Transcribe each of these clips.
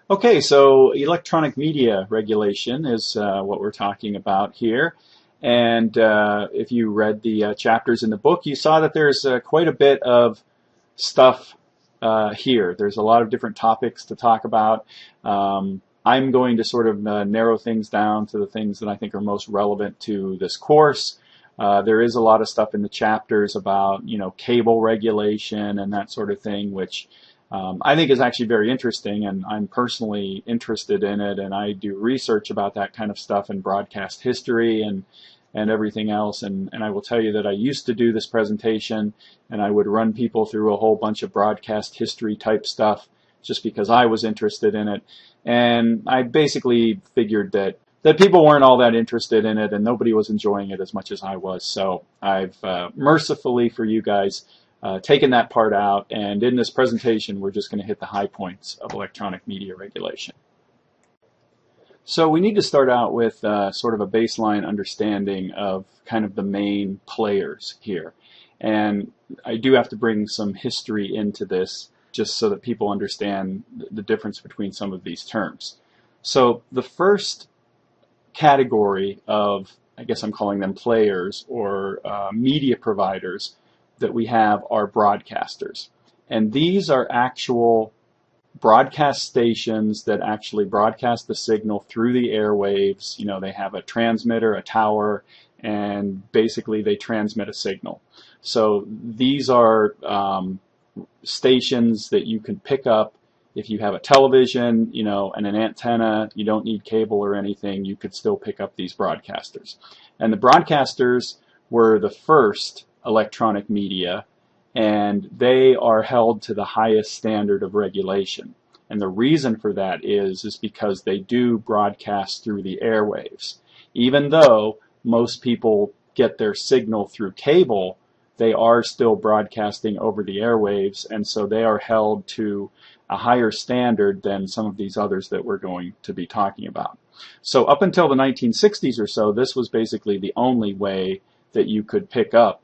Okay, so electronic media regulation is what we're talking about here. And if you read the chapters in the book, you saw that there's quite a bit of stuff here. There's a lot of different topics to talk about. I'm going to sort of narrow things down to the things that I think are most relevant to this course. There is a lot of stuff in the chapters about, cable regulation and that sort of thing, which I think is actually very interesting, and I'm personally interested in it, and I do research about that kind of stuff in broadcast history and everything else. And I will tell you that I used to do this presentation, and I would run people through a whole bunch of broadcast history type stuff just because I was interested in it. And I basically figured that people weren't all that interested in it, and nobody was enjoying it as much as I was. So I've mercifully for you guys taken that part out, and in this presentation we're just going to hit the high points of electronic media regulation. So we need to start out with sort of a baseline understanding of kind of the main players here. And I do have to bring some history into this just so that people understand the difference between some of these terms. So the first category of, I guess I'm calling them players or media providers that we have are broadcasters. And these are actual broadcast stations that actually broadcast the signal through the airwaves. They have a transmitter, a tower, and basically they transmit a signal. So these are stations that you can pick up if you have a television, and an antenna. You don't need cable or anything. You could still pick up these broadcasters. And the broadcasters were the first electronic media, and they are held to the highest standard of regulation. And the reason for that is because they do broadcast through the airwaves. Even though most people get their signal through cable, they are still broadcasting over the airwaves, and so they are held to a higher standard than some of these others that we're going to be talking about. So up until the 1960s or so, this was basically the only way that you could pick up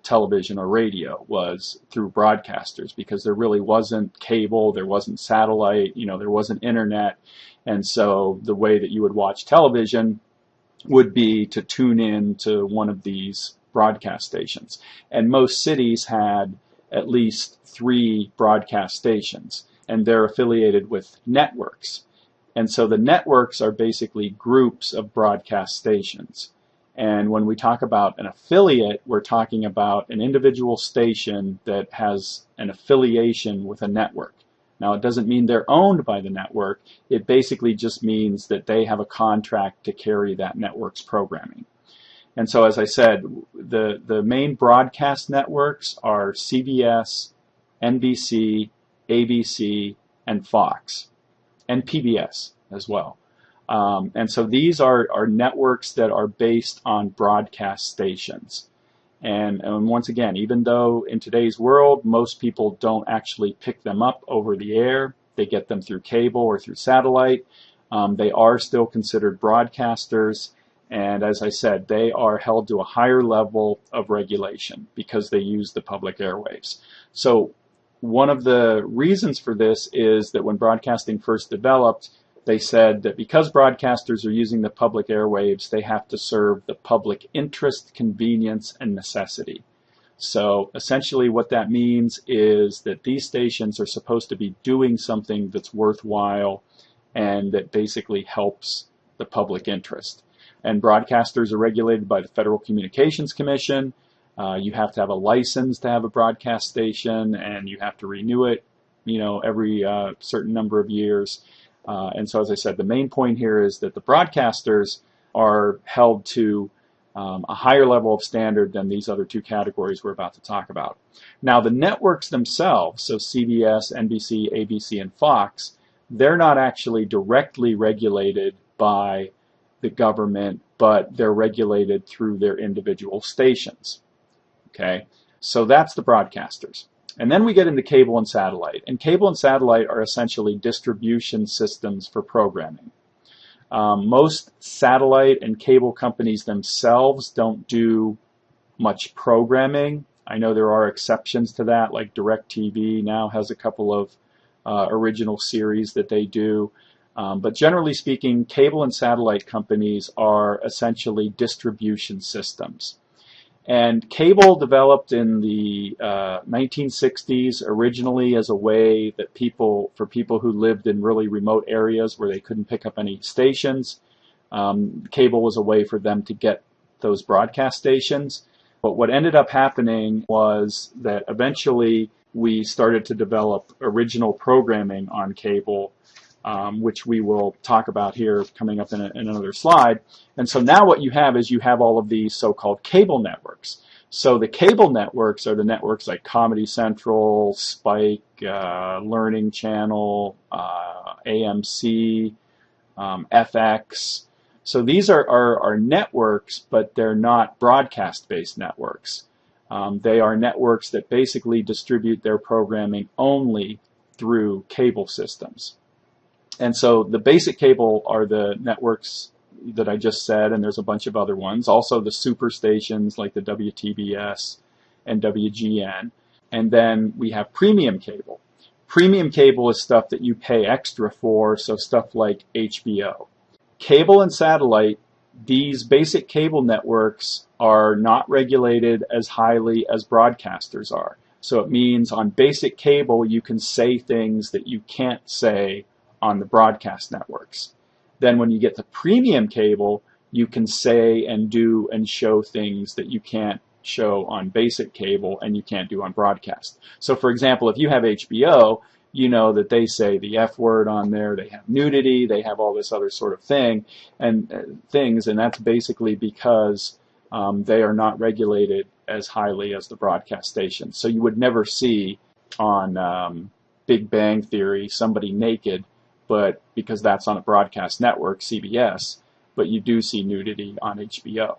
television or radio, was through broadcasters, because there really wasn't cable, there wasn't satellite, there wasn't internet. And so the way that you would watch television would be to tune in to one of these broadcast stations. And most cities had at least 3 broadcast stations, and they're affiliated with networks. And so the networks are basically groups of broadcast stations. And when we talk about an affiliate, we're talking about an individual station that has an affiliation with a network. Now, it doesn't mean they're owned by the network. It basically just means that they have a contract to carry that network's programming. And so, as I said, the main broadcast networks are CBS, NBC, ABC, and Fox, and PBS as well. And so these are networks that are based on broadcast stations. And once again, even though in today's world most people don't actually pick them up over the air, they get them through cable or through satellite, they are still considered broadcasters. And as I said, they are held to a higher level of regulation because they use the public airwaves. So one of the reasons for this is that when broadcasting first developed, they said that because broadcasters are using the public airwaves, they have to serve the public interest, convenience, and necessity. So essentially what that means is that these stations are supposed to be doing something that's worthwhile and that basically helps the public interest. And broadcasters are regulated by the Federal Communications Commission. You have to have a license to have a broadcast station, and you have to renew it, every certain number of years. And so, as I said, the main point here is that the broadcasters are held to a higher level of standard than these other 2 categories we're about to talk about. Now, the networks themselves, so CBS, NBC, ABC, and Fox, they're not actually directly regulated by the government, but they're regulated through their individual stations. Okay, so that's the broadcasters. And then we get into cable and satellite. And cable and satellite are essentially distribution systems for programming. Most satellite and cable companies themselves don't do much programming. I know there are exceptions to that, like DirecTV now has a couple of original series that they do. But generally speaking, cable and satellite companies are essentially distribution systems. And cable developed in the 1960s originally as a way that for people who lived in really remote areas where they couldn't pick up any stations, cable was a way for them to get those broadcast stations. But what ended up happening was that eventually we started to develop original programming on cable, which we will talk about here coming up in another slide. And so now what you have is you have all of these so-called cable networks. So the cable networks are the networks like Comedy Central, Spike, Learning Channel, AMC, FX. So these are networks, but they're not broadcast-based networks. They are networks that basically distribute their programming only through cable systems. And so the basic cable are the networks that I just said, and there's a bunch of other ones. Also the super stations like the WTBS and WGN. And then we have premium cable. Premium cable is stuff that you pay extra for, so stuff like HBO. Cable and satellite, these basic cable networks are not regulated as highly as broadcasters are. So it means on basic cable you can say things that you can't say on the broadcast networks. Then when you get to premium cable, you can say and do and show things that you can't show on basic cable and you can't do on broadcast. So for example, if you have HBO, you know that they say the F word on there, they have nudity, they have all this other sort of thing and things, and that's basically because they are not regulated as highly as the broadcast stations. So you would never see on Big Bang Theory somebody naked, but because that's on a broadcast network, CBS, but you do see nudity on HBO.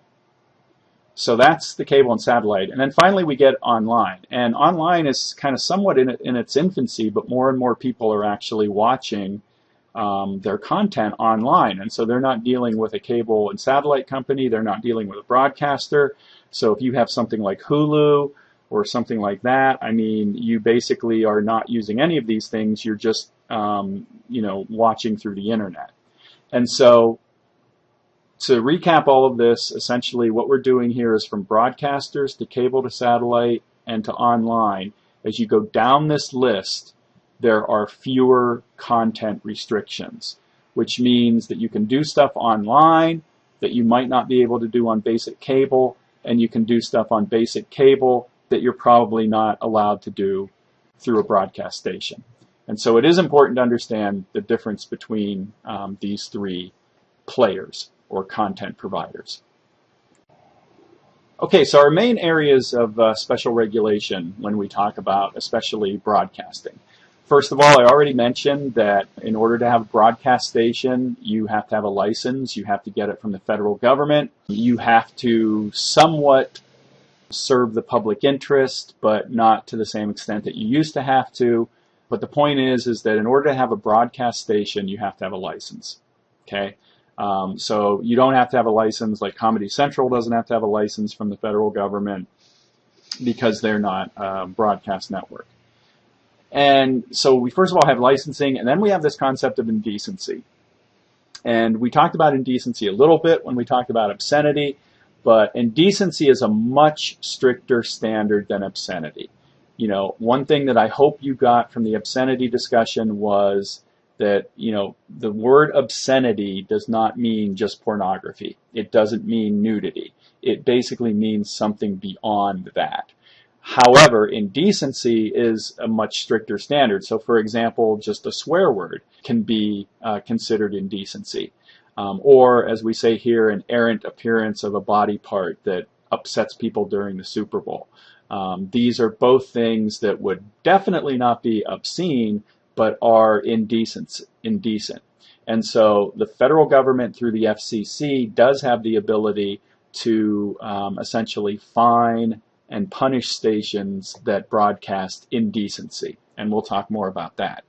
So that's the cable and satellite. And then finally we get online. And online is kind of somewhat in its infancy, but more and more people are actually watching their content online. And so they're not dealing with a cable and satellite company. They're not dealing with a broadcaster. So if you have something like Hulu or something like that, I mean, you basically are not using any of these things. You're just, watching through the internet. And so to recap all of this, essentially what we're doing here is from broadcasters to cable to satellite and to online. As you go down this list, there are fewer content restrictions, which means that you can do stuff online that you might not be able to do on basic cable, and you can do stuff on basic cable that you're probably not allowed to do through a broadcast station. And so it is important to understand the difference between these three players or content providers. Okay, so our main areas of special regulation when we talk about especially broadcasting. First of all, I already mentioned that in order to have a broadcast station, you have to have a license. You have to get it from the federal government. You have to somewhat serve the public interest, but not to the same extent that you used to have to. But the point is that in order to have a broadcast station, you have to have a license. Okay? So you don't have to have a license, like Comedy Central doesn't have to have a license from the federal government because they're not a broadcast network. And so we first of all have licensing, and then we have this concept of indecency. And we talked about indecency a little bit when we talked about obscenity, but indecency is a much stricter standard than obscenity. You know, one thing that I hope you got from the obscenity discussion was that, the word obscenity does not mean just pornography. It doesn't mean nudity. It basically means something beyond that. However, indecency is a much stricter standard. So, for example, just a swear word can be considered indecency. Or, as we say here, an errant appearance of a body part that upsets people during the Super Bowl. These are both things that would definitely not be obscene, but are indecent. And so the federal government through the FCC does have the ability to essentially fine and punish stations that broadcast indecency. And we'll talk more about that.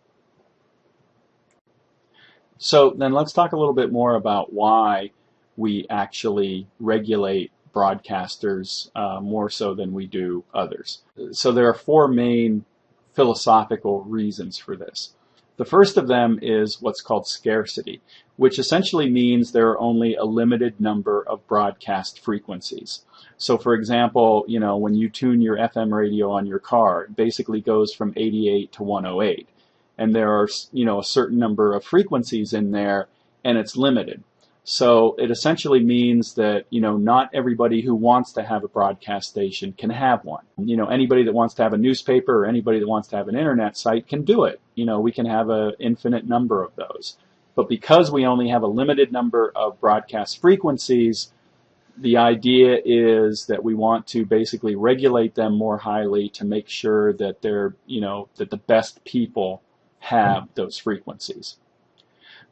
So then let's talk a little bit more about why we actually regulate broadcasters more so than we do others. So there are four main philosophical reasons for this. The first of them is what's called scarcity, which essentially means there are only a limited number of broadcast frequencies. So for example, when you tune your FM radio on your car, it basically goes from 88 to 108. And there are, a certain number of frequencies in there, and it's limited. So it essentially means that, not everybody who wants to have a broadcast station can have one. Anybody that wants to have a newspaper or anybody that wants to have an internet site can do it. We can have an infinite number of those. But because we only have a limited number of broadcast frequencies, the idea is that we want to basically regulate them more highly to make sure that that the best people have those frequencies.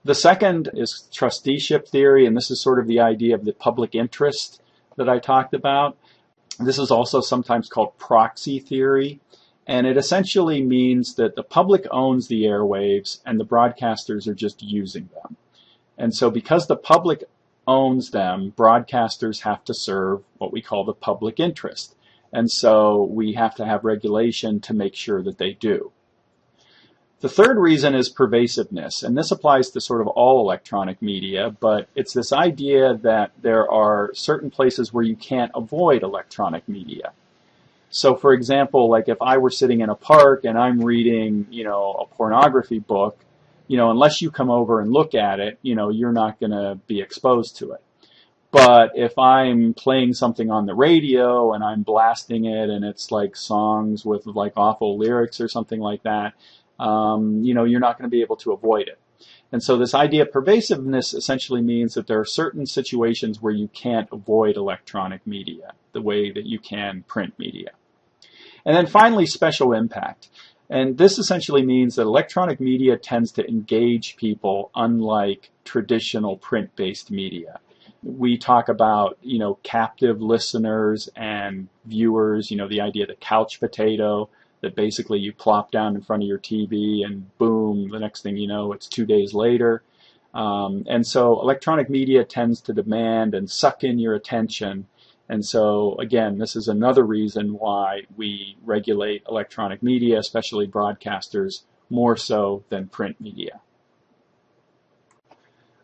The second is trusteeship theory, and this is sort of the idea of the public interest that I talked about. This is also sometimes called proxy theory, and it essentially means that the public owns the airwaves and the broadcasters are just using them. And so because the public owns them, broadcasters have to serve what we call the public interest. And so we have to have regulation to make sure that they do. The third reason is pervasiveness, and this applies to sort of all electronic media, but it's this idea that there are certain places where you can't avoid electronic media. So for example, like if I were sitting in a park and I'm reading, a pornography book, unless you come over and look at it, you're not going to be exposed to it. But if I'm playing something on the radio and I'm blasting it and it's like songs with like awful lyrics or something like that, you're not going to be able to avoid it. And so this idea of pervasiveness essentially means that there are certain situations where you can't avoid electronic media the way that you can print media. And then finally, special impact. And this essentially means that electronic media tends to engage people unlike traditional print-based media. We talk about, captive listeners and viewers, the idea of the couch potato, that basically you plop down in front of your TV and boom, the next thing you know, it's 2 days later. And so electronic media tends to demand and suck in your attention. And so again, this is another reason why we regulate electronic media, especially broadcasters, more so than print media.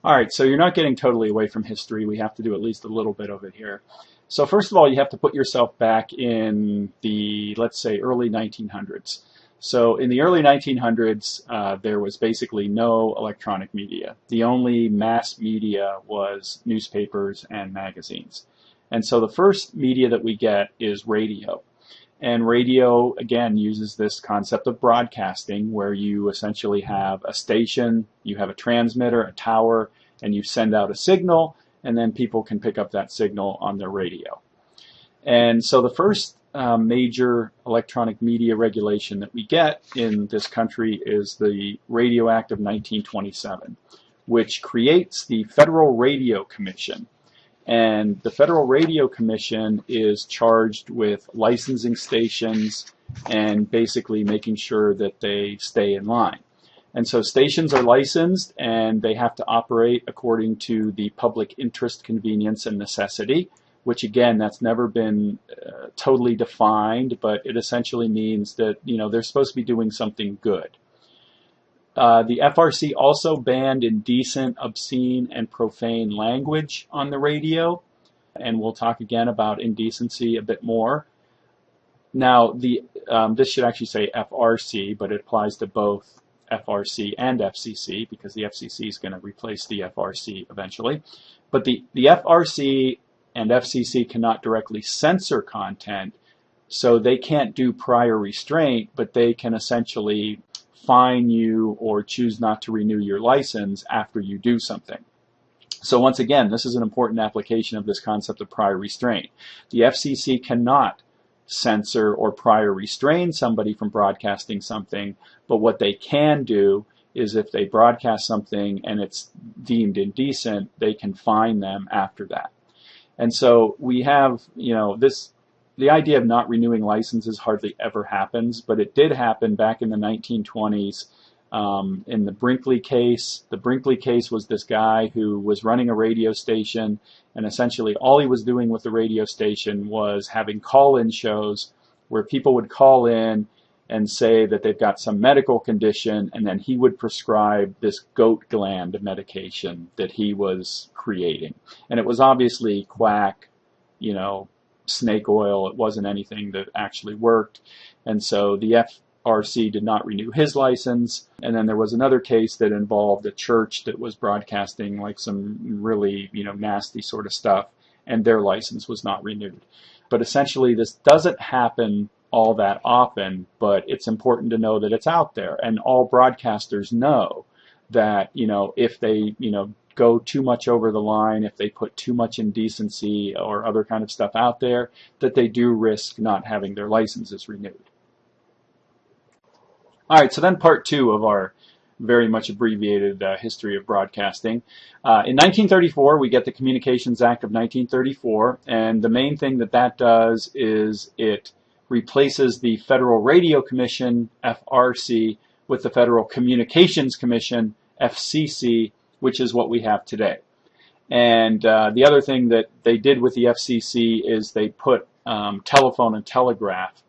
All right, so you're not getting totally away from history. We have to do at least a little bit of it here. So first of all, you have to put yourself back in the, let's say, early 1900s. So in the early 1900s, there was basically no electronic media. The only mass media was newspapers and magazines. And so the first media that we get is radio. And radio, again, uses this concept of broadcasting, where you essentially have a station, you have a transmitter, a tower, and you send out a signal, and then people can pick up that signal on their radio. And so the first major electronic media regulation that we get in this country is the Radio Act of 1927, which creates the Federal Radio Commission. And the Federal Radio Commission is charged with licensing stations and basically making sure that they stay in line. And so stations are licensed and they have to operate according to the public interest, convenience, and necessity, which again, that's never been totally defined, but it essentially means that, they're supposed to be doing something good. The FRC also banned indecent, obscene, and profane language on the radio, and we'll talk again about indecency a bit more. Now, this should actually say FRC, but it applies to both FRC and FCC, because the FCC is going to replace the FRC eventually. But the FRC and FCC cannot directly censor content, so they can't do prior restraint, but they can essentially fine you or choose not to renew your license after you do something. So once again, this is an important application of this concept of prior restraint. The FCC cannot censor or prior restrain somebody from broadcasting something, but what they can do is if they broadcast something and it's deemed indecent, they can fine them after that. And so we have, the idea of not renewing licenses hardly ever happens, but it did happen back in the 1920s in the Brinkley case. The Brinkley case was this guy who was running a radio station, and essentially all he was doing with the radio station was having call-in shows where people would call in and say that they've got some medical condition, and then he would prescribe this goat gland medication that he was creating. And it was obviously quack, snake oil. It wasn't anything that actually worked. And so the FRC did not renew his license. And then there was another case that involved a church that was broadcasting like some really, nasty sort of stuff, and their license was not renewed. But essentially, this doesn't happen all that often, but it's important to know that it's out there. And all broadcasters know that, if they, go too much over the line, if they put too much indecency or other kind of stuff out there, that they do risk not having their licenses renewed. All right, so then part 2 of our very much abbreviated history of broadcasting. In 1934, we get the Communications Act of 1934, and the main thing that does is it replaces the Federal Radio Commission, FRC, with the Federal Communications Commission, FCC, which is what we have today. And the other thing that they did with the FCC is they put telephone and telegraph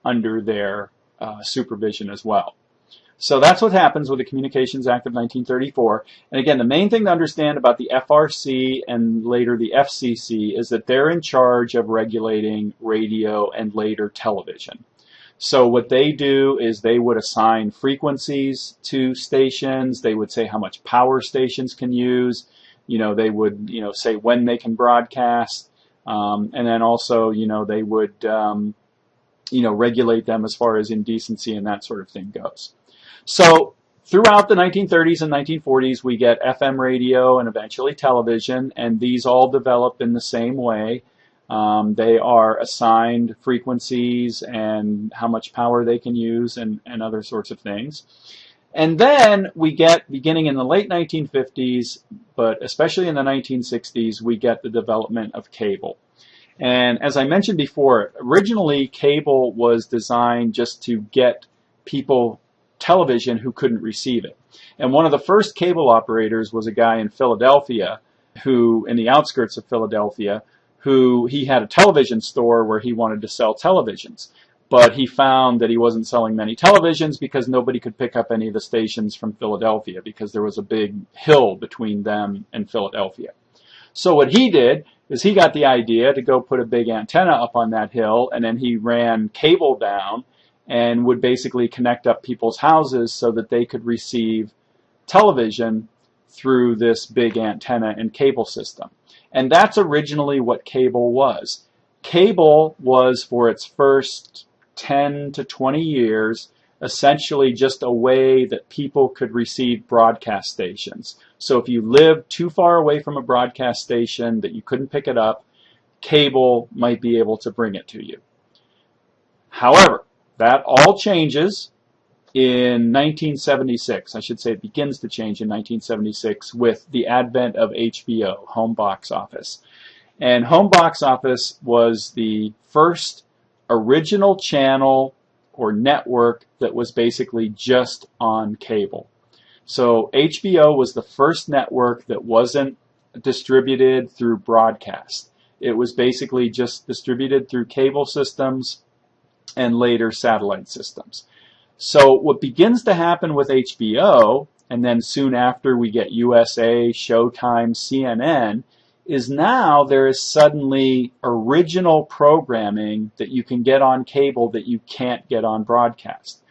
under their supervision as well. So that's what happens with the Communications Act of 1934. And again, the main thing to understand about the FRC and later the FCC is that they're in charge of regulating radio and later television. So what they do is they would assign frequencies to stations. They would say how much power stations can use. They would, say when they can broadcast. And then also, they would, regulate them as far as indecency and that sort of thing goes. So throughout the 1930s and 1940s, we get FM radio and eventually television, and these all develop in the same way. They are assigned frequencies and how much power they can use and other sorts of things. And then we get, beginning in the late 1950s, but especially in the 1960s, we get the development of cable. And as I mentioned before, originally cable was designed just to get people television who couldn't receive it. And one of the first cable operators was a guy in Philadelphia, who, in the outskirts of Philadelphia, he had a television store where he wanted to sell televisions. But he found that he wasn't selling many televisions because nobody could pick up any of the stations from Philadelphia because there was a big hill between them and Philadelphia. So what he did is he got the idea to go put a big antenna up on that hill, and then he ran cable down and would basically connect up people's houses so that they could receive television through this big antenna and cable system. And that's originally what cable was. Cable was, for its first 10 to 20 years, essentially just a way that people could receive broadcast stations. So if you lived too far away from a broadcast station that you couldn't pick it up, cable might be able to bring it to you. However, that all changes in 1976. I should say it begins to change in 1976 with the advent of HBO, Home Box Office. And Home Box Office was the first original channel or network that was basically just on cable. So HBO was the first network that wasn't distributed through broadcast. It was basically just distributed through cable systems and later satellite systems. So what begins to happen with HBO, and then soon after we get USA, Showtime, CNN, is now there is suddenly original programming that you can get on cable that you can't get on broadcast.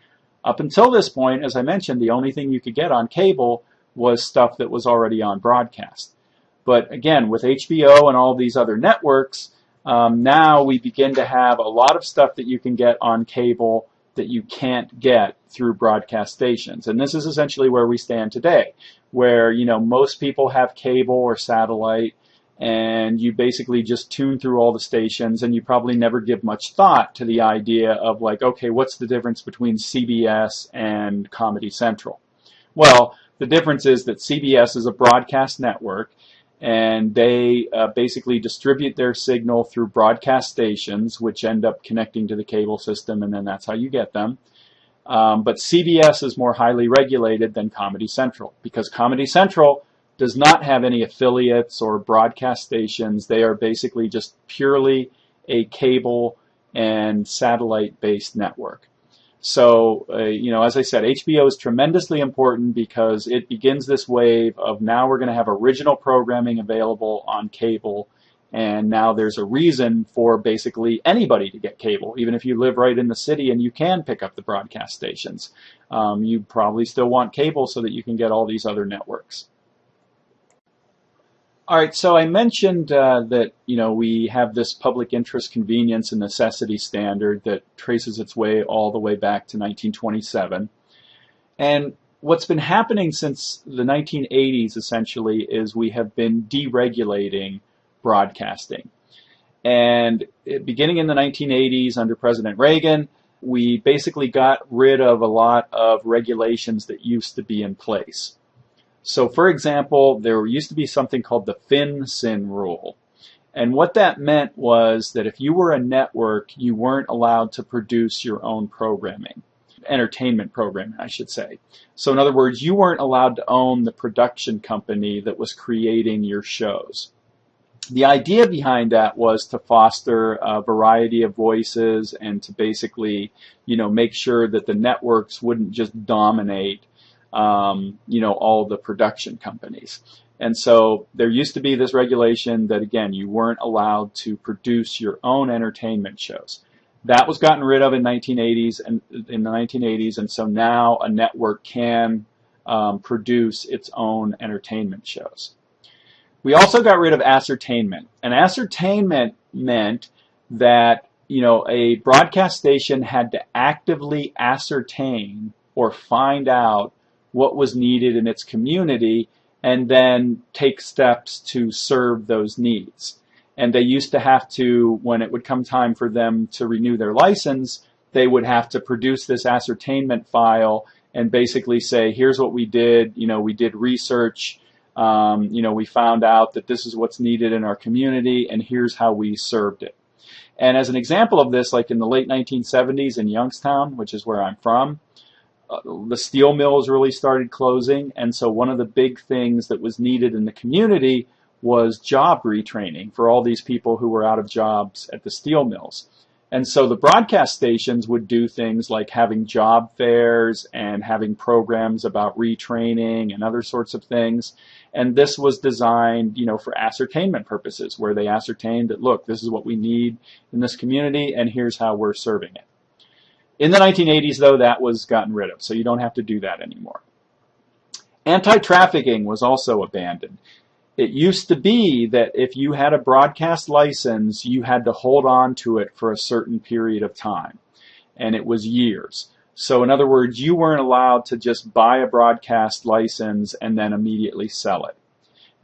Up until this point, as I mentioned, the only thing you could get on cable was stuff that was already on broadcast. But again, with HBO and all these other networks, now we begin to have a lot of stuff that you can get on cable that you can't get through broadcast stations. And this is essentially where we stand today, where, most people have cable or satellite, and you basically just tune through all the stations, and you probably never give much thought to the idea of like, okay, what's the difference between CBS and Comedy Central? Well, the difference is that CBS is a broadcast network, and they basically distribute their signal through broadcast stations, which end up connecting to the cable system, and then that's how you get them. But CBS is more highly regulated than Comedy Central, because Comedy Central does not have any affiliates or broadcast stations. They are basically just purely a cable and satellite-based network. So, as I said, HBO is tremendously important because it begins this wave of now we're going to have original programming available on cable, and now there's a reason for basically anybody to get cable, even if you live right in the city and you can pick up the broadcast stations. You probably still want cable so that you can get all these other networks. All right, so I mentioned that we have this public interest convenience and necessity standard that traces its way all the way back to 1927. And what's been happening since the 1980s essentially is we have been deregulating broadcasting. And beginning in the 1980s under President Reagan, we basically got rid of a lot of regulations that used to be in place. So, for example, there used to be something called the FinCEN rule. And what that meant was that if you were a network, you weren't allowed to produce your own programming, entertainment programming, I should say. So, in other words, you weren't allowed to own the production company that was creating your shows. The idea behind that was to foster a variety of voices and to basically, make sure that the networks wouldn't just dominate all the production companies. And so there used to be this regulation that, again, you weren't allowed to produce your own entertainment shows. That was gotten rid of in the 1980s, and so now a network can produce its own entertainment shows. We also got rid of ascertainment. And ascertainment meant that, a broadcast station had to actively ascertain or find out what was needed in its community and then take steps to serve those needs. And they used to have to, when it would come time for them to renew their license, they would have to produce this ascertainment file and basically say, here's what we did. We did research. We found out that this is what's needed in our community, and here's how we served it. And as an example of this, like in the late 1970s in Youngstown, which is where I'm from, the steel mills really started closing, and so one of the big things that was needed in the community was job retraining for all these people who were out of jobs at the steel mills. And so the broadcast stations would do things like having job fairs and having programs about retraining and other sorts of things. And this was designed, for ascertainment purposes, where they ascertained that, look, this is what we need in this community, and here's how we're serving it. In the 1980s, though, that was gotten rid of, so you don't have to do that anymore. Anti-trafficking was also abandoned. It used to be that if you had a broadcast license, you had to hold on to it for a certain period of time, and it was years. So in other words, you weren't allowed to just buy a broadcast license and then immediately sell it.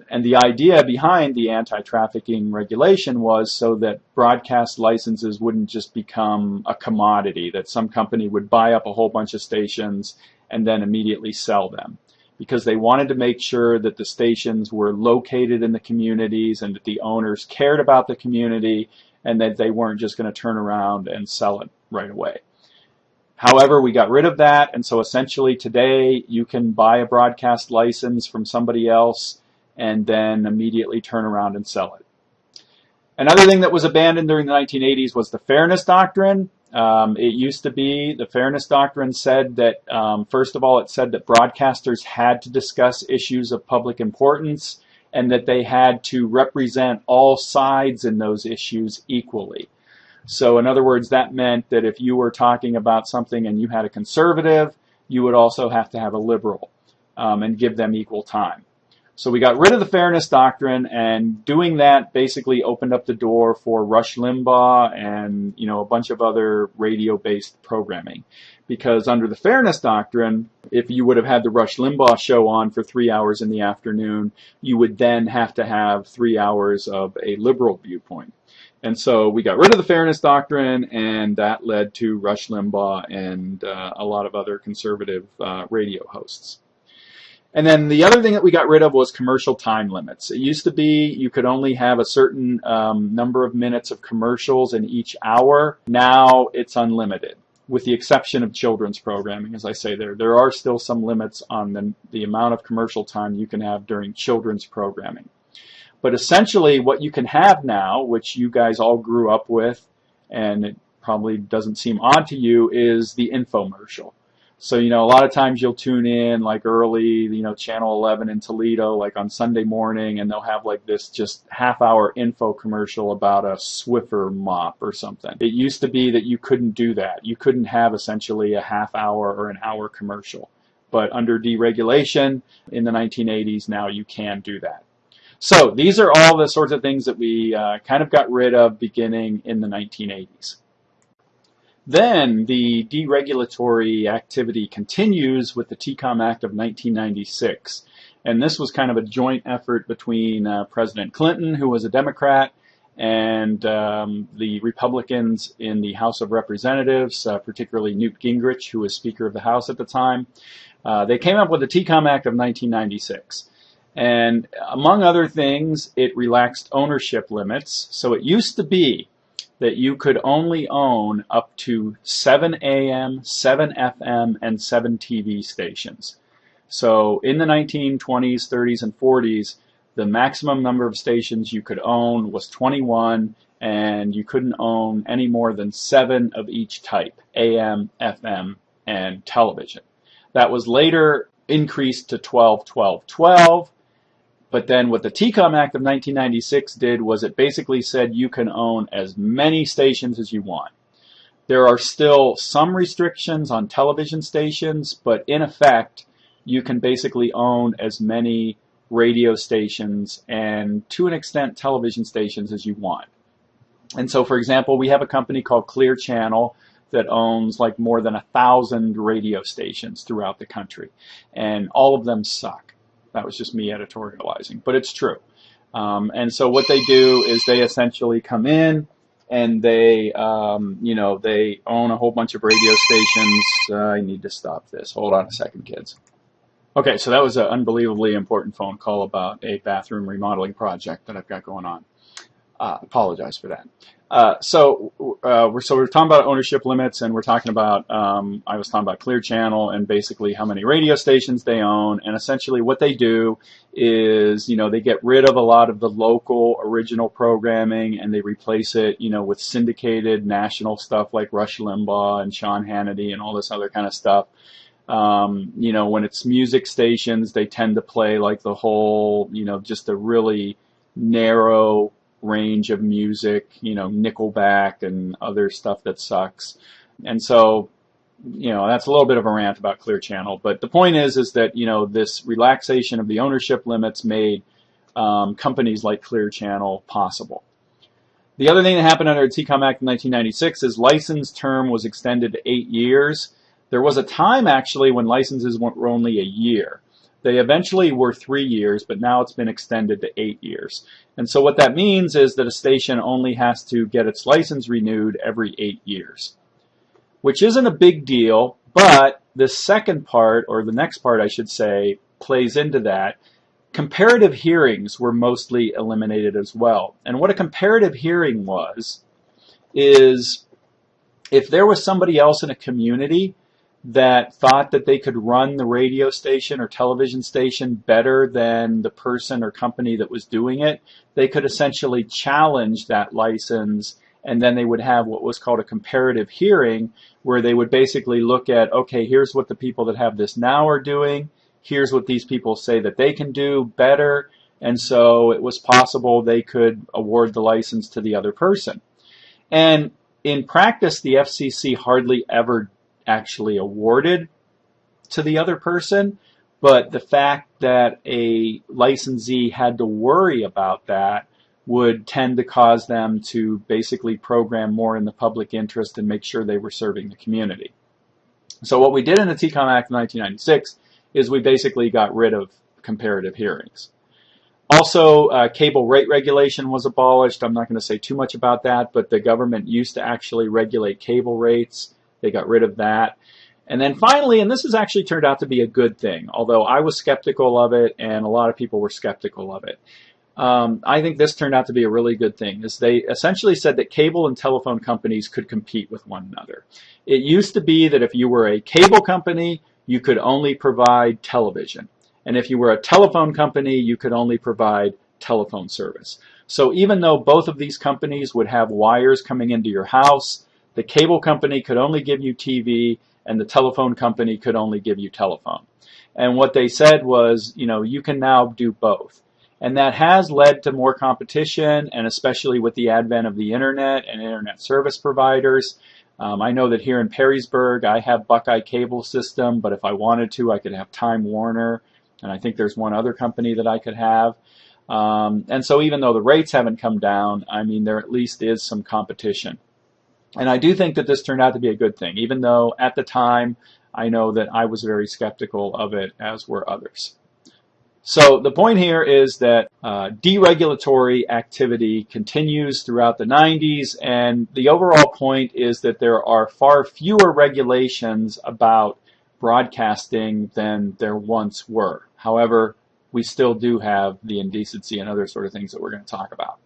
And the idea behind the anti-trafficking regulation was so that broadcast licenses wouldn't just become a commodity, that some company would buy up a whole bunch of stations and then immediately sell them. Because they wanted to make sure that the stations were located in the communities and that the owners cared about the community and that they weren't just going to turn around and sell it right away. However, we got rid of that, and so essentially today you can buy a broadcast license from somebody else and then immediately turn around and sell it. Another thing that was abandoned during the 1980s was the Fairness Doctrine. It used to be, the Fairness Doctrine said that, first of all, it said that broadcasters had to discuss issues of public importance and that they had to represent all sides in those issues equally. So in other words, that meant that if you were talking about something and you had a conservative, you would also have to have a liberal and give them equal time. So we got rid of the Fairness Doctrine, and doing that basically opened up the door for Rush Limbaugh and a bunch of other radio-based programming. Because under the Fairness Doctrine, if you would have had the Rush Limbaugh show on for 3 hours in the afternoon, you would then have to have 3 hours of a liberal viewpoint. And so we got rid of the Fairness Doctrine, and that led to Rush Limbaugh and a lot of other conservative radio hosts. And then the other thing that we got rid of was commercial time limits. It used to be you could only have a certain number of minutes of commercials in each hour. Now it's unlimited, with the exception of children's programming. As I say, there are still some limits on the amount of commercial time you can have during children's programming. But essentially what you can have now, which you guys all grew up with, and it probably doesn't seem odd to you, is the infomercial. So, a lot of times you'll tune in like early, channel 11 in Toledo, like on Sunday morning, and they'll have like this just half-hour info commercial about a Swiffer mop or something. It used to be that you couldn't do that. You couldn't have essentially a half-hour or an hour commercial. But under deregulation in the 1980s, now you can do that. So these are all the sorts of things that we kind of got rid of beginning in the 1980s. Then the deregulatory activity continues with the TCOM Act of 1996. And this was kind of a joint effort between President Clinton, who was a Democrat, and the Republicans in the House of Representatives, particularly Newt Gingrich, who was Speaker of the House at the time. They came up with the TCOM Act of 1996. And among other things, it relaxed ownership limits. So it used to be that you could only own up to 7 AM, 7 FM, and 7 TV stations. So in the 1920s, 30s, and 40s, the maximum number of stations you could own was 21, and you couldn't own any more than 7 of each type, AM, FM, and television. That was later increased to 12, 12, 12. But then what the TCOM Act of 1996 did was it basically said you can own as many stations as you want. There are still some restrictions on television stations, but in effect, you can basically own as many radio stations and, to an extent, television stations as you want. And so, for example, we have a company called Clear Channel that owns like more than 1,000 radio stations throughout the country, and all of them suck. That was just me editorializing, but it's true. And so what they do is they essentially come in and they, they own a whole bunch of radio stations. I need to stop this. Hold on a second, kids. Okay, so that was an unbelievably important phone call about a bathroom remodeling project that I've got going on. Apologize for that. So we're talking about ownership limits, and we're talking about, I was talking about Clear Channel and basically how many radio stations they own, and essentially what they do is, they get rid of a lot of the local original programming and they replace it, with syndicated national stuff like Rush Limbaugh and Sean Hannity and all this other kind of stuff. When it's music stations, they tend to play like the whole, just a really narrow range of music, Nickelback and other stuff that sucks. And so, that's a little bit of a rant about Clear Channel. But the point is that, this relaxation of the ownership limits made companies like Clear Channel possible. The other thing that happened under the TCOM Act in 1996 is license term was extended to 8 years. There was a time, actually, when licenses were only a year. They eventually were 3 years, but now it's been extended to 8 years. And so what that means is that a station only has to get its license renewed every 8 years, which isn't a big deal, but the second part, or the next part I should say, plays into that. Comparative hearings were mostly eliminated as well. And what a comparative hearing was is if there was somebody else in a community that thought that they could run the radio station or television station better than the person or company that was doing it, they could essentially challenge that license, and then they would have what was called a comparative hearing, where they would basically look at, okay, here's what the people that have this now are doing, here's what these people say that they can do better, and so it was possible they could award the license to the other person. And in practice, the FCC hardly ever actually awarded to the other person, but the fact that a licensee had to worry about that would tend to cause them to basically program more in the public interest and make sure they were serving the community. So what we did in the TCOM Act of 1996 is we basically got rid of comparative hearings. Also, cable rate regulation was abolished. I'm not going to say too much about that, but the government used to actually regulate cable rates. They got rid of that. And then finally, and this has actually turned out to be a good thing, although I was skeptical of it and a lot of people were skeptical of it. I think this turned out to be a really good thing, is they essentially said that cable and telephone companies could compete with one another. It used to be that if you were a cable company, you could only provide television. And if you were a telephone company, you could only provide telephone service. So even though both of these companies would have wires coming into your house, The cable company could only give you TV, and the telephone company could only give you telephone. And what they said was, you can now do both. And that has led to more competition, and especially with the advent of the internet and internet service providers. I know that here in Perrysburg, I have Buckeye Cable System, but if I wanted to, I could have Time Warner, and I think there's one other company that I could have. And so even though the rates haven't come down, I mean, there at least is some competition. And I do think that this turned out to be a good thing, even though at the time I know that I was very skeptical of it, as were others. So the point here is that deregulatory activity continues throughout the 90s, and the overall point is that there are far fewer regulations about broadcasting than there once were. However, we still do have the indecency and other sort of things that we're going to talk about.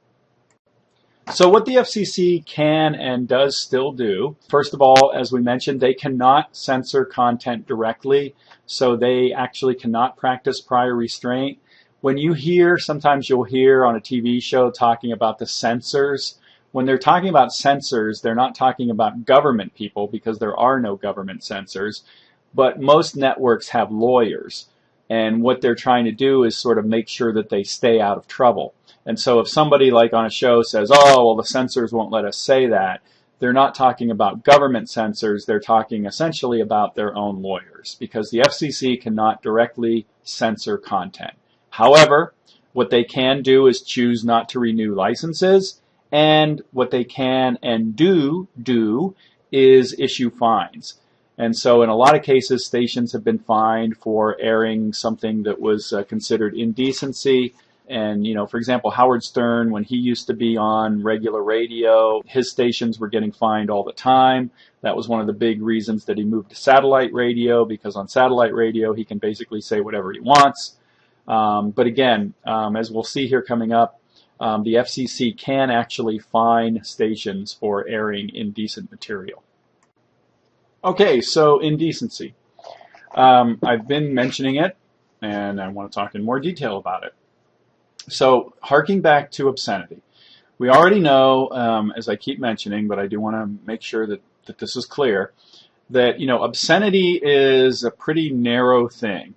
So what the FCC can and does still do, first of all, as we mentioned, they cannot censor content directly, so they actually cannot practice prior restraint. When you hear, sometimes you'll hear on a TV show talking about the censors. When they're talking about censors, they're not talking about government people, because there are no government censors, but most networks have lawyers, and what they're trying to do is sort of make sure that they stay out of trouble. And so if somebody like on a show says, oh, well, the censors won't let us say that, they're not talking about government censors, they're talking essentially about their own lawyers, because the FCC cannot directly censor content. However, what they can do is choose not to renew licenses, and what they can and do is issue fines. And so in a lot of cases, stations have been fined for airing something that was considered indecency. And, for example, Howard Stern, when he used to be on regular radio, his stations were getting fined all the time. That was one of the big reasons that he moved to satellite radio, because on satellite radio, he can basically say whatever he wants. But again, as we'll see here coming up, the FCC can actually fine stations for airing indecent material. Okay, so indecency. I've been mentioning it, and I want to talk in more detail about it. So, harking back to obscenity, we already know, as I keep mentioning, but I do want to make sure that this is clear, that, obscenity is a pretty narrow thing.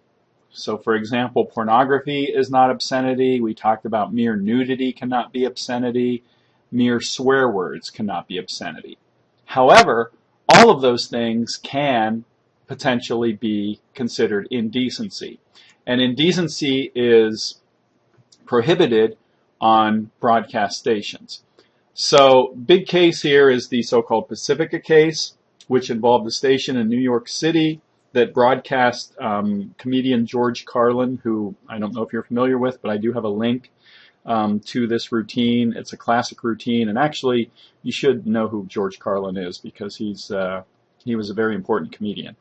So, for example, pornography is not obscenity. We talked about mere nudity cannot be obscenity. Mere swear words cannot be obscenity. However, all of those things can potentially be considered indecency. And indecency is prohibited on broadcast stations. So, big case here is the so-called Pacifica case, which involved a station in New York City that broadcast comedian George Carlin, who I don't know if you're familiar with, but I do have a link to this routine. It's a classic routine, and actually you should know who George Carlin is, because he was a very important comedian.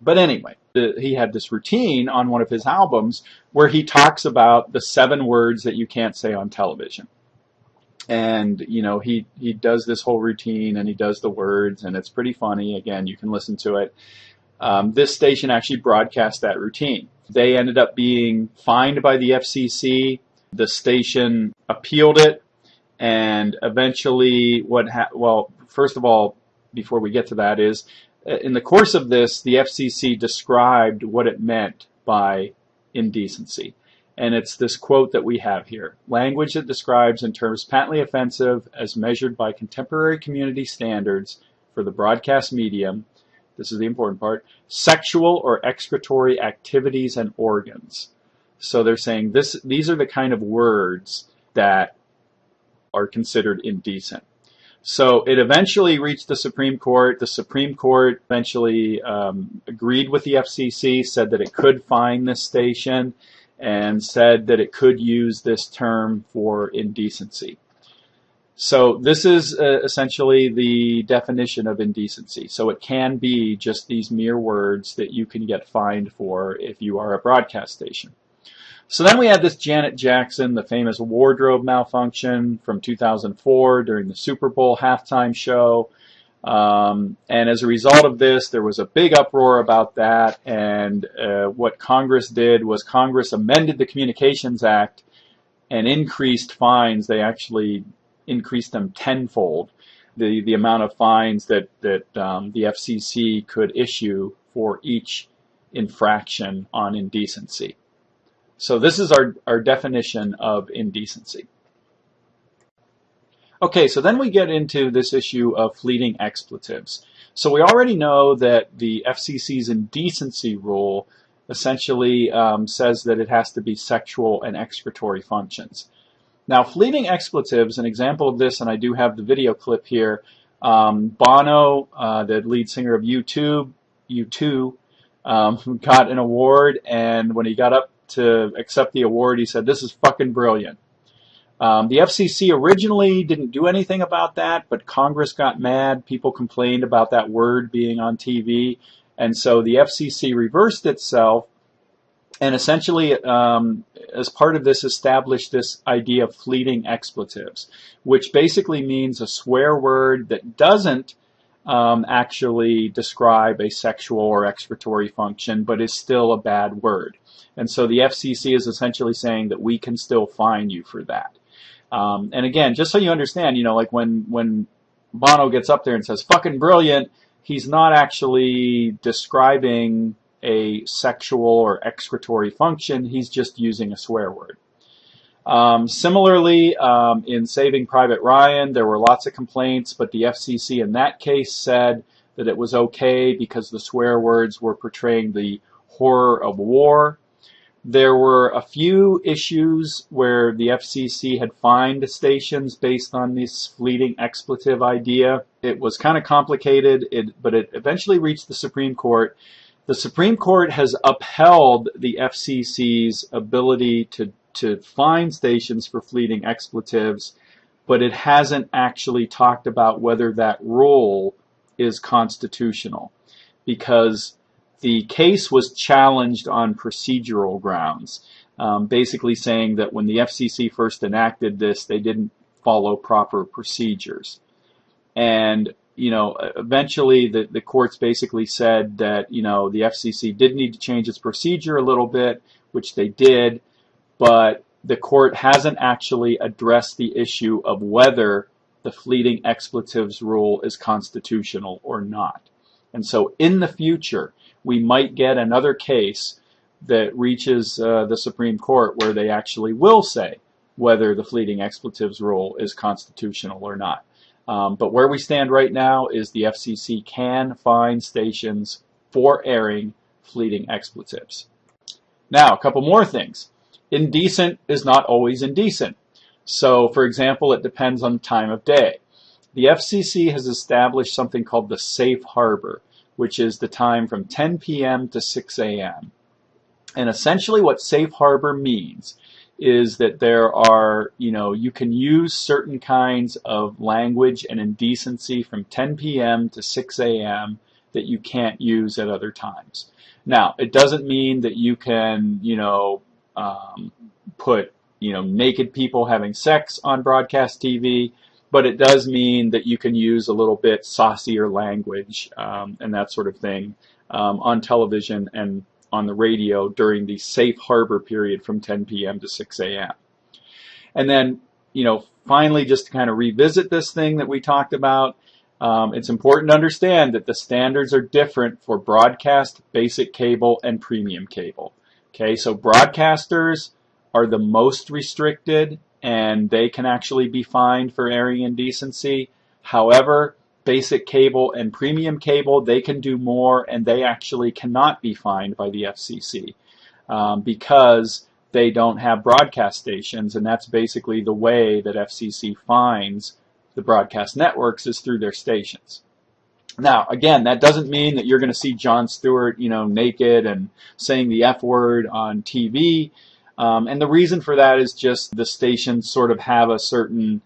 But anyway, he had this routine on one of his albums where he talks about the 7 words that you can't say on television. And, he does this whole routine, and he does the words, and it's pretty funny. Again, you can listen to it. This station actually broadcast that routine. They ended up being fined by the FCC. The station appealed it, and eventually first of all, before we get to that, is in the course of this, the FCC described what it meant by indecency. And it's this quote that we have here: language that describes in terms patently offensive as measured by contemporary community standards for the broadcast medium, this is the important part, sexual or excretory activities and organs. So they're saying these are the kind of words that are considered indecent. So it eventually reached the Supreme Court. The Supreme Court eventually agreed with the FCC, said that it could fine this station, and said that it could use this term for indecency. So this is essentially the definition of indecency. So it can be just these mere words that you can get fined for if you are a broadcast station. So then we had this Janet Jackson, the famous wardrobe malfunction from 2004 during the Super Bowl halftime show. And as a result of this, there was a big uproar about that. And what Congress did was Congress amended the Communications Act and increased fines. They actually increased them tenfold. the amount of fines that the FCC could issue for each infraction on indecency. So this is our definition of indecency. Okay, so then we get into this issue of fleeting expletives. So we already know that the FCC's indecency rule essentially says that it has to be sexual and excretory functions. Now, fleeting expletives, an example of this, and I do have the video clip here, Bono, the lead singer of U2, got an award, and when he got up to accept the award, he said, "This is fucking brilliant." The FCC originally didn't do anything about that, but Congress got mad. People complained about that word being on TV, and so the FCC reversed itself and essentially, as part of this, established this idea of fleeting expletives, which basically means a swear word that doesn't actually describe a sexual or excretory function, but is still a bad word. And so the FCC is essentially saying that we can still fine you for that. And again, just so you understand, you know, like when Bono gets up there and says, "fucking brilliant," he's not actually describing a sexual or excretory function, he's just using a swear word. Similarly, in Saving Private Ryan, there were lots of complaints, but the FCC in that case said that it was okay because the swear words were portraying the horror of war. There were a few issues where the FCC had fined stations based on this fleeting expletive idea. It was kind of complicated, but it eventually reached the Supreme Court. The Supreme Court has upheld the FCC's ability to fine stations for fleeting expletives, but it hasn't actually talked about whether that rule is constitutional, because the case was challenged on procedural grounds, basically saying that when the FCC first enacted this, they didn't follow proper procedures. And you know, eventually the courts basically said that, you know, the FCC did need to change its procedure a little bit, which they did, but the court hasn't actually addressed the issue of whether the fleeting expletives rule is constitutional or not. And so in the future, we might get another case that reaches the Supreme Court where they actually will say whether the fleeting expletives rule is constitutional or not. But where we stand right now is the FCC can fine stations for airing fleeting expletives. Now, a couple more things. Indecent is not always indecent. So, for example, it depends on the time of day. The FCC has established something called the safe harbor, which is the time from 10 p.m. to 6 a.m. And essentially what safe harbor means is that there are, you know, you can use certain kinds of language and indecency from 10 p.m. to 6 a.m. that you can't use at other times. Now, it doesn't mean that you can, you know, put, you know, naked people having sex on broadcast TV, but it does mean that you can use a little bit saucier language and that sort of thing on television and on the radio during the safe harbor period from 10 p.m. to 6 a.m. And then, you know, finally, just to kind of revisit this thing that we talked about, it's important to understand that the standards are different for broadcast, basic cable, and premium cable. Okay, so broadcasters are the most restricted, and they can actually be fined for airing indecency. However, basic cable and premium cable, they can do more, and they actually cannot be fined by the FCC because they don't have broadcast stations, and that's basically the way that FCC fines the broadcast networks, is through their stations. Now, again, that doesn't mean that you're going to see Jon Stewart, you know, naked and saying the F word on TV. And the reason for that is just the stations sort of have a certain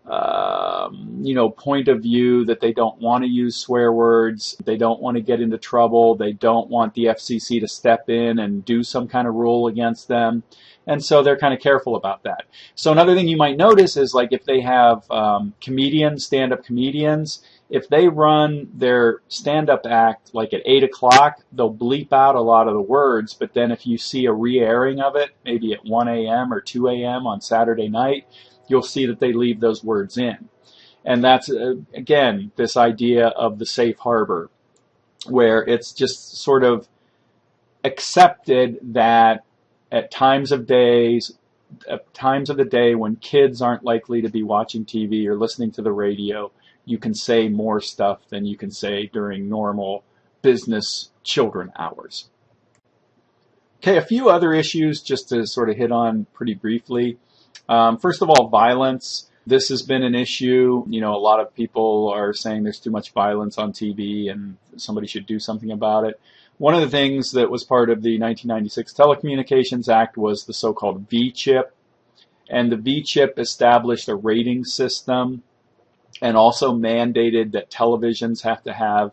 you know, point of view that they don't want to use swear words. They don't want to get into trouble. They don't want the FCC to step in and do some kind of rule against them. And so they're kind of careful about that. So another thing you might notice is, like, if they have comedians, stand-up comedians, if they run their stand-up act like at 8 o'clock, they'll bleep out a lot of the words, but then if you see a re-airing of it, maybe at 1 a.m. or 2 a.m. on Saturday night, you'll see that they leave those words in. And that's, again, this idea of the safe harbor, where it's just sort of accepted that at times of the day when kids aren't likely to be watching TV or listening to the radio, you can say more stuff than you can say during normal business children hours. Okay, a few other issues just to sort of hit on pretty briefly. First of all, violence. This has been an issue. You know, a lot of people are saying there's too much violence on TV and somebody should do something about it. One of the things that was part of the 1996 Telecommunications Act was the so-called V-chip. And the V-chip established a rating system and also mandated that televisions have to have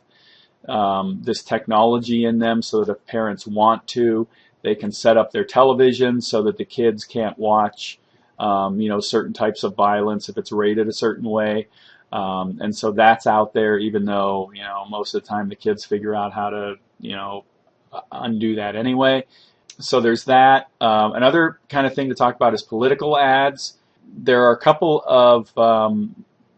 this technology in them so that if parents want to, they can set up their television so that the kids can't watch certain types of violence if it's rated a certain way. And so that's out there, even though, most of the time the kids figure out how to, undo that anyway. So there's that. Another kind of thing to talk about is political ads. There are a couple of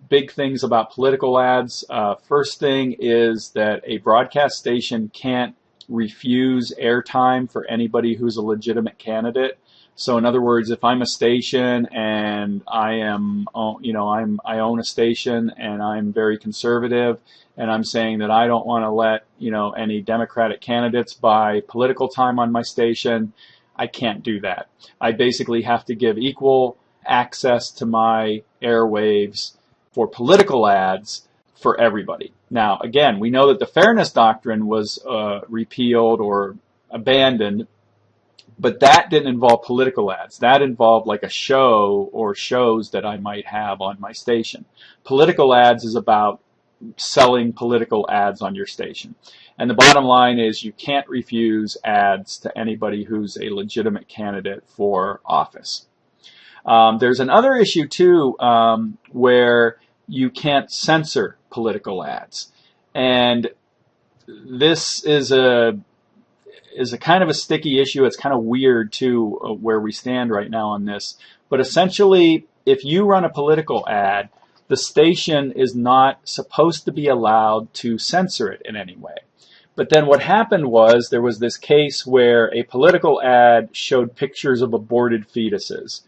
big things about political ads. First thing is that a broadcast station can't refuse airtime for anybody who's a legitimate candidate. So in other words, if I'm a station and I own a station and I'm very conservative and I'm saying that I don't want to let, any Democratic candidates buy political time on my station, I can't do that. I basically have to give equal access to my airwaves for political ads for everybody. Now, again, we know that the Fairness Doctrine was repealed or abandoned, but that didn't involve political ads. That involved like a show or shows that I might have on my station. Political ads is about selling political ads on your station. And the bottom line is you can't refuse ads to anybody who's a legitimate candidate for office. There's another issue too where you can't censor political ads. And this is a kind of a sticky issue. It's kind of weird too where we stand right now on this. But essentially, if you run a political ad, the station is not supposed to be allowed to censor it in any way. But then what happened was there was this case where a political ad showed pictures of aborted fetuses.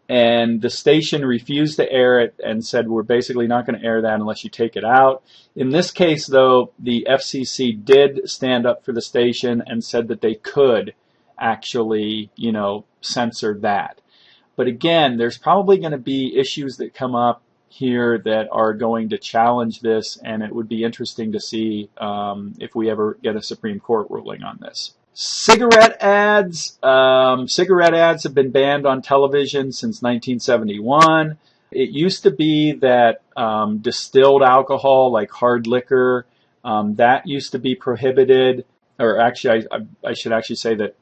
And the station refused to air it and said, we're basically not going to air that unless you take it out. In this case, though, the FCC did stand up for the station and said that they could actually, censor that. But again, there's probably going to be issues that come up here that are going to challenge this, and it would be interesting to see if we ever get a Supreme Court ruling on this. Cigarette ads. Cigarette ads have been banned on television since 1971. It used to be that distilled alcohol, like hard liquor, that used to be prohibited. Or actually, I should actually say that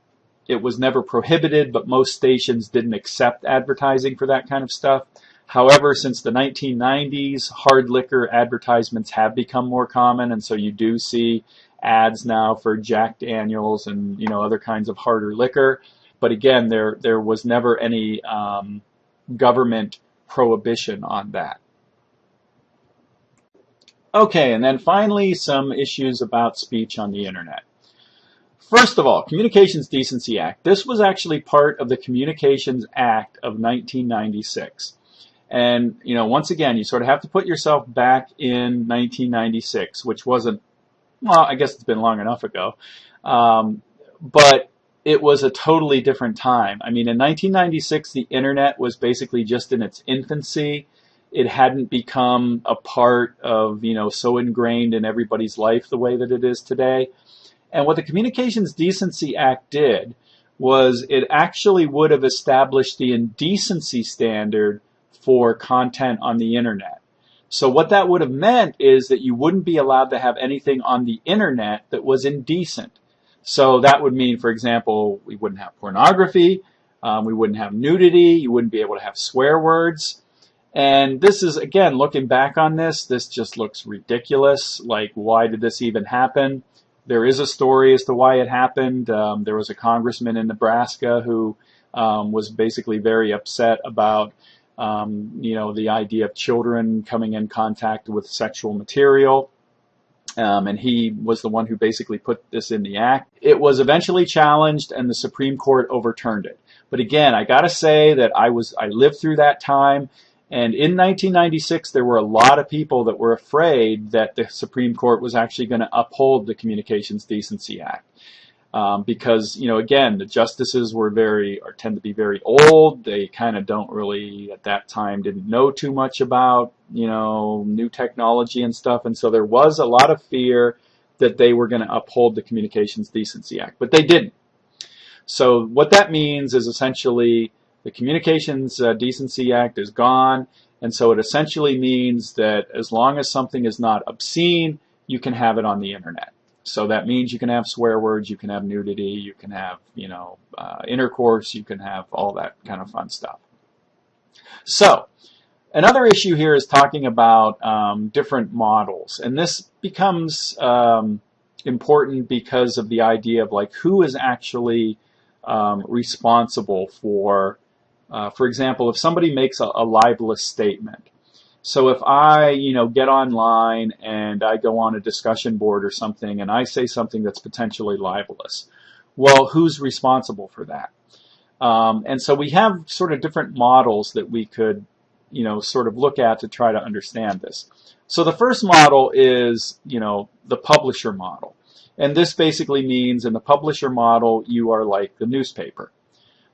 it was never prohibited, but most stations didn't accept advertising for that kind of stuff. However, since the 1990s, hard liquor advertisements have become more common, and so you do see ads now for Jack Daniels and other kinds of harder liquor. But again, there was never any government prohibition on that. Okay, and then finally some issues about speech on the internet. First of all, Communications Decency Act. This was actually part of the Communications Act of 1996. And, once again, you sort of have to put yourself back in 1996, which wasn't, well, I guess it's been long enough ago. But it was a totally different time. I mean, in 1996, the internet was basically just in its infancy. It hadn't become a part of, so ingrained in everybody's life the way that it is today. And what the Communications Decency Act did was it actually would have established the indecency standard for content on the internet. So what that would have meant is that you wouldn't be allowed to have anything on the internet that was indecent. So that would mean, for example, we wouldn't have pornography, we wouldn't have nudity, you wouldn't be able to have swear words. And this is, again, looking back on this just looks ridiculous. Like, why did this even happen? There is a story as to why it happened. There was a congressman in Nebraska who was basically very upset about the idea of children coming in contact with sexual material. And he was the one who basically put this in the act. It was eventually challenged, and the Supreme Court overturned it. But again, I got to say that I lived through that time, and in 1996 there were a lot of people that were afraid that the Supreme Court was actually going to uphold the Communications Decency Act. Because, again, the justices tend to be very old. They kind of don't really, at that time, didn't know too much about, new technology and stuff. And so there was a lot of fear that they were going to uphold the Communications Decency Act, but they didn't. So what that means is essentially the Communications Decency Act is gone. And so it essentially means that as long as something is not obscene, you can have it on the internet. So that means you can have swear words, you can have nudity, you can have, intercourse, you can have all that kind of fun stuff. So another issue here is talking about different models. And this becomes important because of the idea of who is actually responsible for example, if somebody makes a libelous statement. So if I, get online and I go on a discussion board or something and I say something that's potentially libelous, well, who's responsible for that? And so we have sort of different models that we could, sort of look at to try to understand this. So the first model is, the publisher model. And this basically means in the publisher model, you are like the newspaper.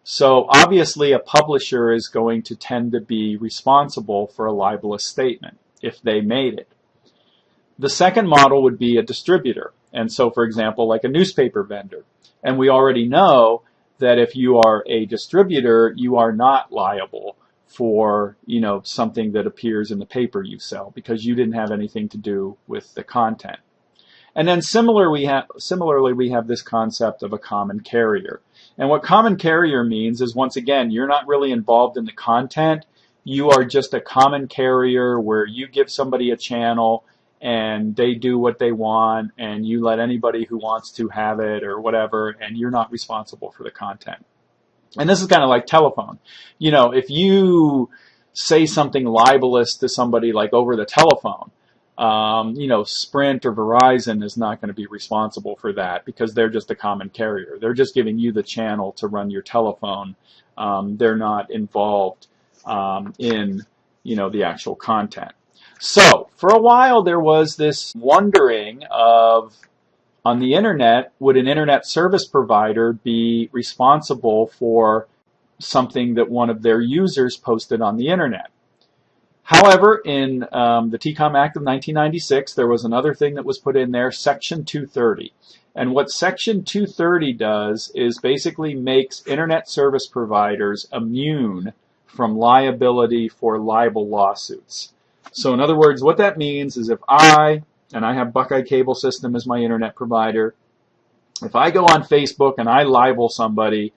So obviously a publisher is going to tend to be responsible for a libelous statement if they made it. The second model would be a distributor. And so, for example, like a newspaper vendor. And we already know that if you are a distributor, you are not liable for, something that appears in the paper you sell because you didn't have anything to do with the content. And then similarly, we have this concept of a common carrier. And what common carrier means is, once again, you're not really involved in the content. You are just a common carrier where you give somebody a channel and they do what they want and you let anybody who wants to have it or whatever, and you're not responsible for the content. And this is kind of like telephone. If you say something libelous to somebody over the telephone, Sprint or Verizon is not going to be responsible for that because they're just a common carrier. They're just giving you the channel to run your telephone. They're not involved in, the actual content. So for a while there was this wondering of, on the internet, would an internet service provider be responsible for something that one of their users posted on the internet? However, in the TCOM Act of 1996, there was another thing that was put in there, Section 230. And what Section 230 does is basically makes internet service providers immune from liability for libel lawsuits. So in other words, what that means is if I have Buckeye Cable System as my internet provider, if I go on Facebook and I libel somebody,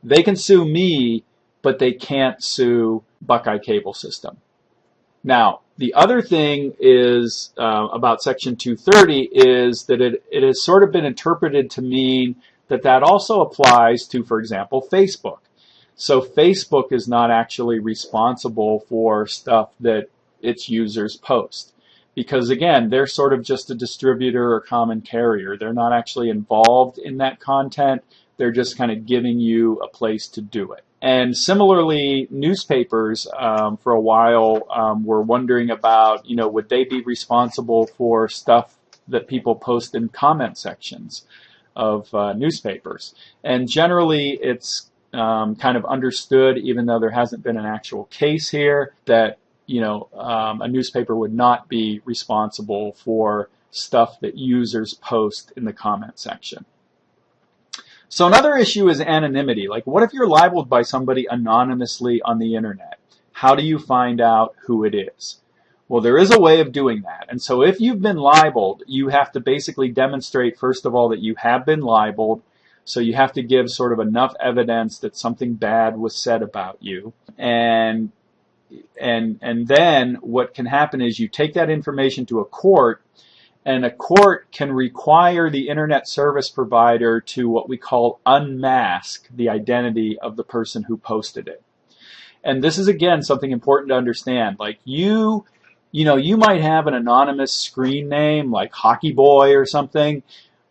they can sue me, but they can't sue Buckeye Cable System. Now, the other thing is about Section 230 is that it has sort of been interpreted to mean that also applies to, for example, Facebook. So Facebook is not actually responsible for stuff that its users post because, again, they're sort of just a distributor or common carrier. They're not actually involved in that content. They're just kind of giving you a place to do it. And similarly, newspapers for a while were wondering about, would they be responsible for stuff that people post in comment sections of newspapers? And generally, it's kind of understood, even though there hasn't been an actual case here, that a newspaper would not be responsible for stuff that users post in the comment section. So another issue is anonymity. What if you're libeled by somebody anonymously on the internet? How do you find out who it is? Well, there is a way of doing that. And so if you've been libeled, you have to basically demonstrate, first of all, that you have been libeled. So you have to give sort of enough evidence that something bad was said about you. And then what can happen is you take that information to a court, and a court can require the internet service provider to what we call unmask the identity of the person who posted it. And this is, again, something important to understand. Like you might have an anonymous screen name like Hockey Boy or something,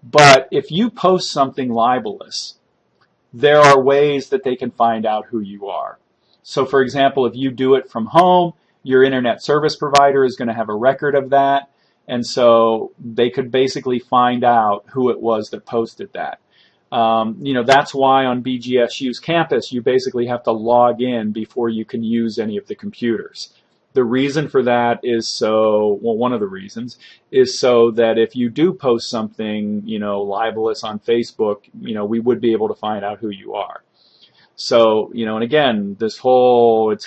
but if you post something libelous, there are ways that they can find out who you are. So, for example, if you do it from home, your internet service provider is going to have a record of that, and so they could basically find out who it was that posted that. That's why on BGSU's campus, you basically have to log in before you can use any of the computers. The reason for that is one of the reasons is so that if you do post something, libelous on Facebook, we would be able to find out who you are. So, and again, it's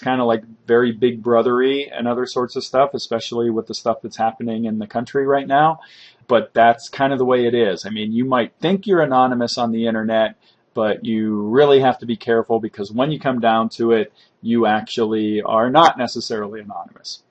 kind of like very big brothery and other sorts of stuff, especially with the stuff that's happening in the country right now. But that's kind of the way it is. I mean, you might think you're anonymous on the internet, but you really have to be careful because when you come down to it, you actually are not necessarily anonymous.